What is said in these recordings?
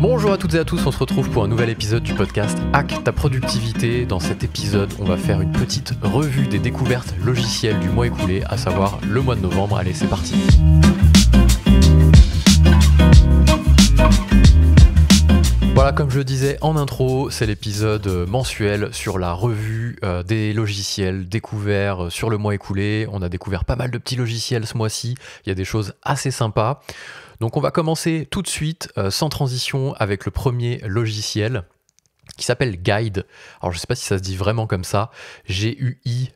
Bonjour à toutes et à tous, on se retrouve pour un nouvel épisode du podcast Hack ta productivité. Dans cet épisode, on va faire une petite revue des découvertes logicielles du mois écoulé, à savoir le mois de novembre. Allez, c'est parti. Voilà, comme je le disais en intro, c'est l'épisode mensuel sur la revue des logiciels découverts sur le mois écoulé. On a découvert pas mal de petits logiciels ce mois-ci, il y a des choses assez sympas. Donc on va commencer tout de suite, sans transition, avec le premier logiciel qui s'appelle Guide. Alors je ne sais pas si ça se dit vraiment comme ça, G-U-I-2-D-E.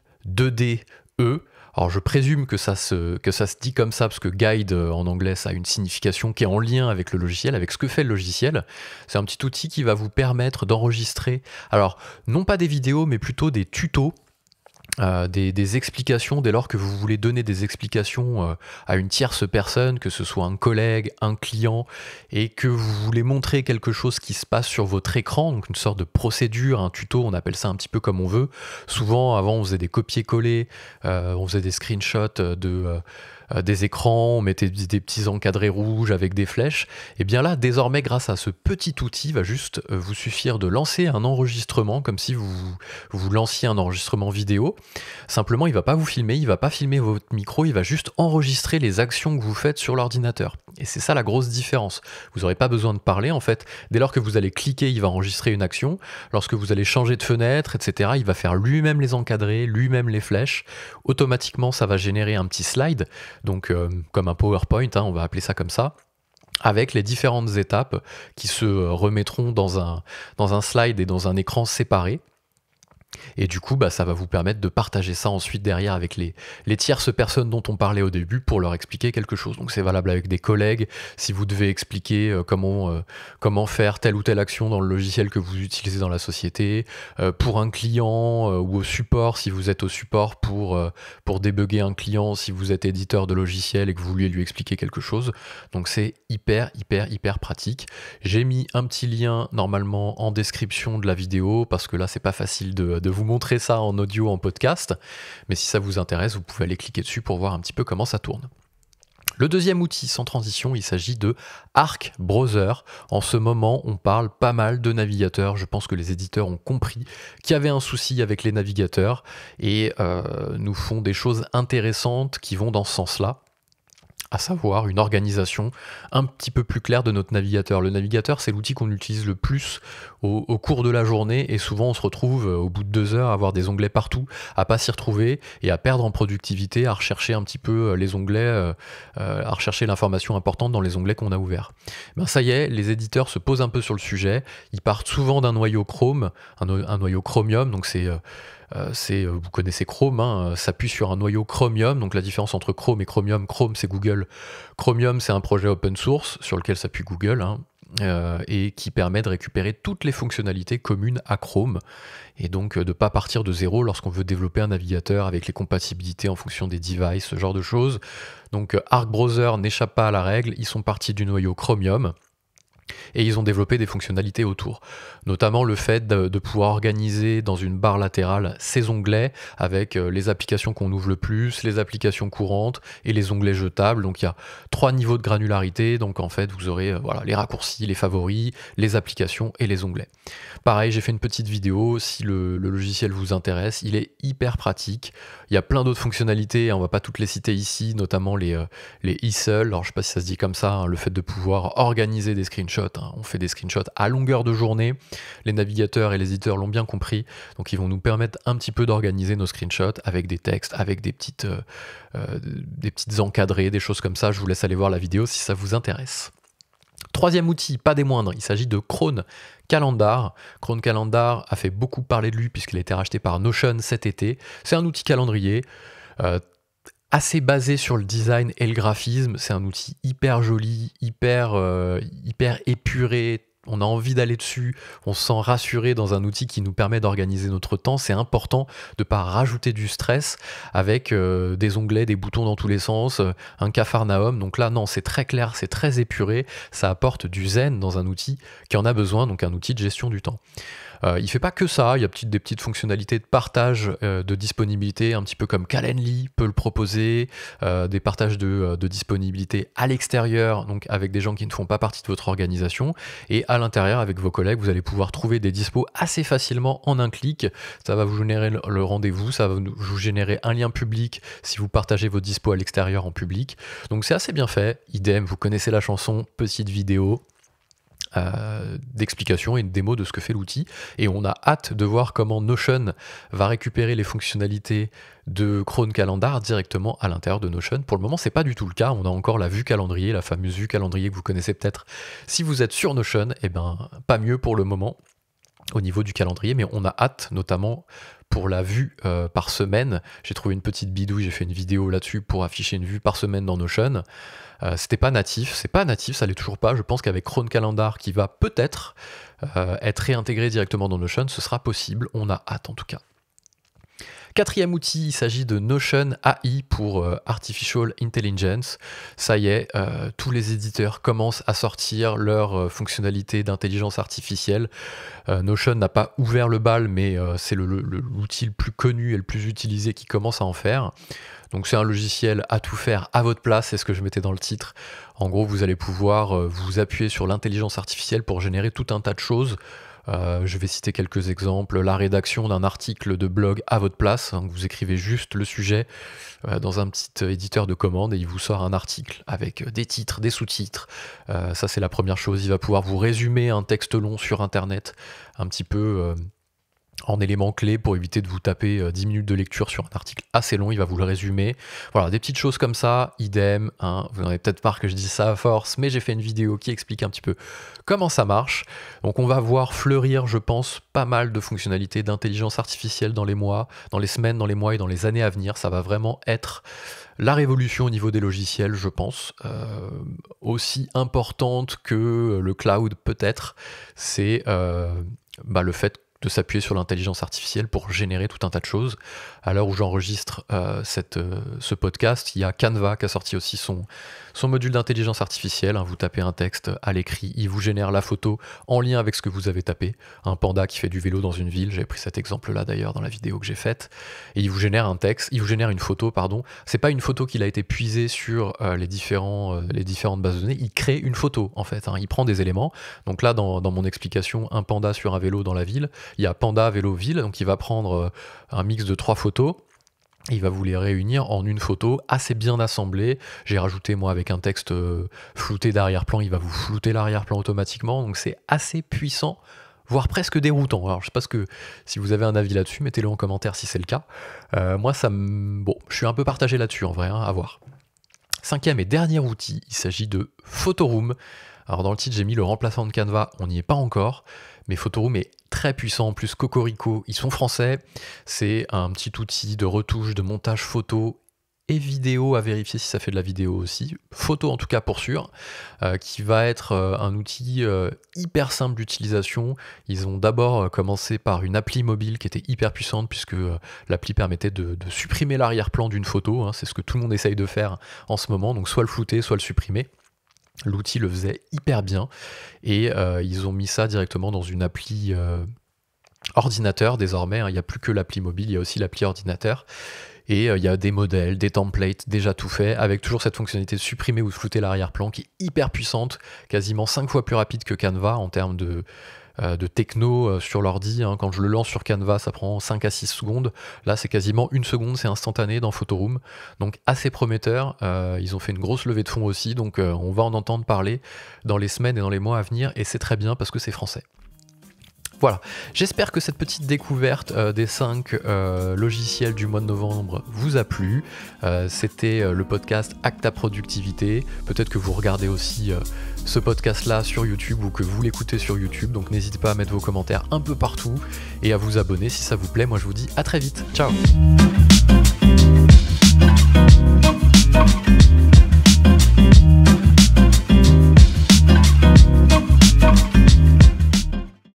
Alors je présume que ça se dit comme ça parce que guide en anglais ça a une signification qui est en lien avec le logiciel, avec ce que fait le logiciel. C'est un petit outil qui va vous permettre d'enregistrer, alors non pas des vidéos mais plutôt des tutos. Des explications dès lors que vous voulez donner des explications à une tierce personne, que ce soit un collègue, un client, et que vous voulez montrer quelque chose qui se passe sur votre écran, donc une sorte de procédure, un tuto, on appelle ça un petit peu comme on veut. Souvent, avant, on faisait des copier-coller, on faisait des screenshots des écrans, on mettait des petits encadrés rouges avec des flèches. Et bien là, désormais, grâce à ce petit outil, il va juste vous suffire de lancer un enregistrement, comme si vous lanciez un enregistrement vidéo. Simplement, il ne va pas vous filmer, il ne va pas filmer votre micro, il va juste enregistrer les actions que vous faites sur l'ordinateur. Et c'est ça la grosse différence. Vous n'aurez pas besoin de parler, en fait. Dès lors que vous allez cliquer, il va enregistrer une action. Lorsque vous allez changer de fenêtre, etc., il va faire lui-même les encadrés, lui-même les flèches. Automatiquement, ça va générer un petit slide, donc comme un PowerPoint, on va appeler ça comme ça, avec les différentes étapes qui se remettront dans un slide et dans un écran séparé. Et du coup, ça va vous permettre de partager ça ensuite derrière avec les tierces personnes dont on parlait au début pour leur expliquer quelque chose. Donc c'est valable avec des collègues, si vous devez expliquer comment faire telle ou telle action dans le logiciel que vous utilisez dans la société, pour un client ou au support, si vous êtes au support pour débugger un client, si vous êtes éditeur de logiciel et que vous vouliez lui expliquer quelque chose. Donc c'est hyper pratique. J'ai mis un petit lien normalement en description de la vidéo parce que là c'est pas facile de vous montrer ça en audio, en podcast, mais si ça vous intéresse, vous pouvez aller cliquer dessus pour voir un petit peu comment ça tourne. Le deuxième outil, sans transition, il s'agit de Arc Browser. En ce moment, on parle pas mal de navigateurs. Je pense que les éditeurs ont compris qu'il y avait un souci avec les navigateurs et nous font des choses intéressantes qui vont dans ce sens-là, à savoir une organisation un petit peu plus claire de notre navigateur. Le navigateur, c'est l'outil qu'on utilise le plus au cours de la journée et souvent on se retrouve au bout de 2 heures à avoir des onglets partout, à pas s'y retrouver et à perdre en productivité, à rechercher un petit peu les onglets, à rechercher l'information importante dans les onglets qu'on a ouverts. Ça y est, les éditeurs se posent un peu sur le sujet. Ils partent souvent d'un noyau Chrome, un noyau Chromium, donc vous connaissez Chrome, s'appuie sur un noyau Chromium. Donc la différence entre Chrome et Chromium, Chrome c'est Google, Chromium c'est un projet open source sur lequel s'appuie Google, et qui permet de récupérer toutes les fonctionnalités communes à Chrome et donc de ne pas partir de zéro lorsqu'on veut développer un navigateur avec les compatibilités en fonction des devices, ce genre de choses. Donc Arc Browser n'échappe pas à la règle, ils sont partis du noyau Chromium. Et ils ont développé des fonctionnalités autour, notamment le fait de pouvoir organiser dans une barre latérale ces onglets avec les applications qu'on ouvre le plus, les applications courantes et les onglets jetables. Donc il y a 3 niveaux de granularité, donc en fait vous aurez les raccourcis, les favoris, les applications et les onglets. Pareil, j'ai fait une petite vidéo, si le logiciel vous intéresse, il est hyper pratique. Il y a plein d'autres fonctionnalités, on va pas toutes les citer ici, notamment les easel, alors je sais pas si ça se dit comme ça, le fait de pouvoir organiser des screenshots. On fait des screenshots à longueur de journée. Les navigateurs et les éditeurs l'ont bien compris. Donc ils vont nous permettre un petit peu d'organiser nos screenshots avec des textes, avec des petites encadrées, des choses comme ça. Je vous laisse aller voir la vidéo si ça vous intéresse. Troisième outil, pas des moindres, il s'agit de Chrome Calendar. Chrome Calendar a fait beaucoup parler de lui puisqu'il a été racheté par Notion cet été. C'est un outil calendrier assez basé sur le design et le graphisme. C'est un outil hyper joli, hyper épuré. On a envie d'aller dessus, on se sent rassuré dans un outil qui nous permet d'organiser notre temps. C'est important de ne pas rajouter du stress avec des onglets, des boutons dans tous les sens, un capharnaüm. Donc là, non, c'est très clair, c'est très épuré. Ça apporte du zen dans un outil qui en a besoin, donc un outil de gestion du temps. Il fait pas que ça, il y a des petites fonctionnalités de partage de disponibilité, un petit peu comme Calendly peut le proposer, des partages de disponibilité à l'extérieur, donc avec des gens qui ne font pas partie de votre organisation, et à l'intérieur avec vos collègues, vous allez pouvoir trouver des dispos assez facilement en un clic. Ça va vous générer le rendez-vous, ça va vous générer un lien public si vous partagez vos dispos à l'extérieur en public. Donc c'est assez bien fait. Idem, vous connaissez la chanson, petite vidéo d'explication et de démo de ce que fait l'outil, et on a hâte de voir comment Notion va récupérer les fonctionnalités de Chrome Calendar directement à l'intérieur de Notion. Pour le moment, c'est pas du tout le cas. On a encore la vue calendrier, la fameuse vue calendrier que vous connaissez peut-être si vous êtes sur Notion. Et ben pas mieux pour le moment au niveau du calendrier, mais on a hâte, notamment pour la vue par semaine. J'ai trouvé une petite bidouille, j'ai fait une vidéo là-dessus pour afficher une vue par semaine dans Notion. C'était pas natif, c'est pas natif, ça l'est toujours pas. Je pense qu'avec Chrome Calendar, qui va peut-être être réintégré directement dans Notion, ce sera possible. On a hâte en tout cas. Quatrième outil, il s'agit de Notion AI pour Artificial Intelligence. Ça y est, tous les éditeurs commencent à sortir leurs fonctionnalités d'intelligence artificielle. Notion n'a pas ouvert le bal, mais c'est l'outil le plus connu et le plus utilisé qui commence à en faire. Donc c'est un logiciel à tout faire à votre place, c'est ce que je mettais dans le titre. En gros, vous allez pouvoir vous appuyer sur l'intelligence artificielle pour générer tout un tas de choses. Je vais citer quelques exemples. La rédaction d'un article de blog à votre place. Donc vous écrivez juste le sujet dans un petit éditeur de commandes et il vous sort un article avec des titres, des sous-titres. Ça, c'est la première chose. Il va pouvoir vous résumer un texte long sur Internet, un petit peu en éléments clés pour éviter de vous taper 10 minutes de lecture sur un article assez long. Il va vous le résumer. Voilà, des petites choses comme ça, idem. Hein, vous en avez peut-être marre que je dise ça à force, mais j'ai fait une vidéo qui explique un petit peu comment ça marche. Donc on va voir fleurir, je pense, pas mal de fonctionnalités d'intelligence artificielle dans les mois, dans les semaines, dans les mois et dans les années à venir. Ça va vraiment être la révolution au niveau des logiciels, je pense. Aussi importante que le cloud peut-être, c'est le fait de s'appuyer sur l'intelligence artificielle pour générer tout un tas de choses. À l'heure où j'enregistre ce podcast, il y a Canva qui a sorti aussi son module d'intelligence artificielle. Hein, vous tapez un texte à l'écrit, il vous génère la photo en lien avec ce que vous avez tapé. Un panda qui fait du vélo dans une ville, j'avais pris cet exemple-là d'ailleurs dans la vidéo que j'ai faite. Et il vous génère un texte, il vous génère une photo, pardon. C'est pas une photo qu'il a été puisée sur les différentes bases de données, il crée une photo en fait. Hein. Il prend des éléments. Donc là, dans mon explication, un panda sur un vélo dans la ville, il y a panda, vélo, ville, donc il va prendre un mix de 3 photos, il va vous les réunir en une photo assez bien assemblée. J'ai rajouté moi avec un texte flouté d'arrière-plan, il va vous flouter l'arrière-plan automatiquement, donc c'est assez puissant, voire presque déroutant. Alors je sais pas si vous avez un avis là-dessus, mettez-le en commentaire si c'est le cas. Moi je suis un peu partagé là-dessus en vrai, hein, à voir. Cinquième et dernier outil, il s'agit de Photoroom. Alors dans le titre j'ai mis le remplaçant de Canva, on n'y est pas encore, mais Photoroom est très puissant. En plus Cocorico, ils sont français, c'est un petit outil de retouche, de montage photo et vidéo, à vérifier si ça fait de la vidéo aussi, photo en tout cas pour sûr, qui va être un outil hyper simple d'utilisation. Ils ont d'abord commencé par une appli mobile qui était hyper puissante puisque l'appli permettait de supprimer l'arrière-plan d'une photo, hein, c'est ce que tout le monde essaye de faire en ce moment, donc soit le flouter, soit le supprimer. L'outil le faisait hyper bien et ils ont mis ça directement dans une appli ordinateur désormais, hein. Il n'y a plus que l'appli mobile, il y a aussi l'appli ordinateur et il y a des modèles, des templates, déjà tout fait, avec toujours cette fonctionnalité de supprimer ou de flouter l'arrière-plan qui est hyper puissante, quasiment 5 fois plus rapide que Canva en termes de techno sur l'ordi. Hein. Quand je le lance sur Canva, ça prend 5 à 6 secondes. Là, c'est quasiment 1 seconde, c'est instantané dans Photoroom. Donc assez prometteur. Ils ont fait une grosse levée de fonds aussi, donc on va en entendre parler dans les semaines et dans les mois à venir, et c'est très bien parce que c'est français. Voilà, j'espère que cette petite découverte des 5 logiciels du mois de novembre vous a plu. C'était le podcast Hack ta productivité. Peut-être que vous regardez aussi ce podcast-là sur YouTube ou que vous l'écoutez sur YouTube. Donc n'hésitez pas à mettre vos commentaires un peu partout et à vous abonner si ça vous plaît. Moi je vous dis à très vite. Ciao.